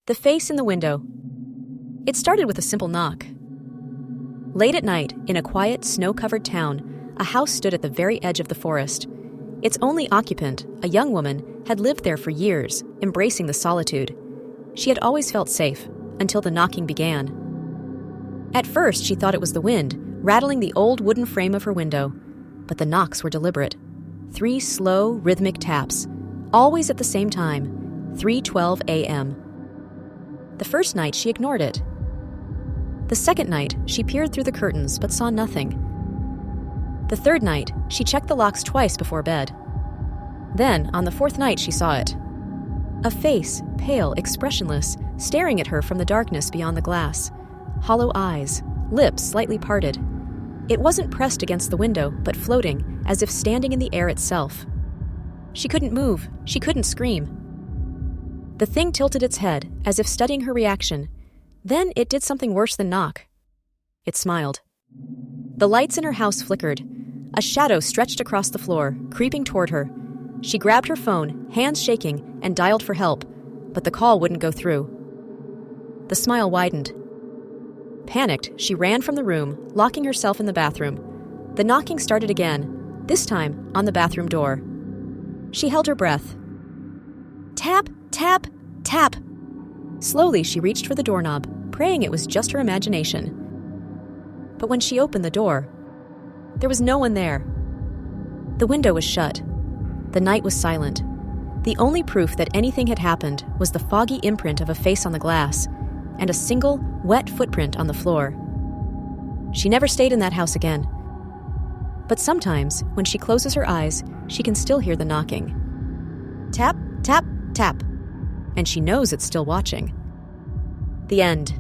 The face in the window. It started with a simple knock. Late at night, in a quiet, snow-covered town, a house stood at the very edge of the forest. Its only occupant, a young woman, had lived there for years, embracing the solitude. She had always felt safe, until the knocking began. At first, she thought it was the wind, rattling the old wooden frame of her window. But the knocks were deliberate. 3 slow, rhythmic taps, always at the same time, 3:12 a.m. The first night, she ignored it. The second night, she peered through the curtains but saw nothing. The third night, she checked the locks twice before bed. Then, on the fourth night, she saw it. A face, pale, expressionless, staring at her from the darkness beyond the glass. Hollow eyes, lips slightly parted. It wasn't pressed against the window, but floating, as if standing in the air itself. She couldn't move. She couldn't scream. The thing tilted its head, as if studying her reaction. Then it did something worse than knock. It smiled. The lights in her house flickered. A shadow stretched across the floor, creeping toward her. She grabbed her phone, hands shaking, and dialed for help, but the call wouldn't go through. The smile widened. Panicked, she ran from the room, locking herself in the bathroom. The knocking started again, this time on the bathroom door. She held her breath. Tap, tap, tap. Slowly, she reached for the doorknob, praying it was just her imagination. But when she opened the door, there was no one there. The window was shut. The night was silent. The only proof that anything had happened was the foggy imprint of a face on the glass and a single, wet footprint on the floor. She never stayed in that house again. But sometimes, when she closes her eyes, she can still hear the knocking. Tap, tap, tap. And she knows it's still watching. The end.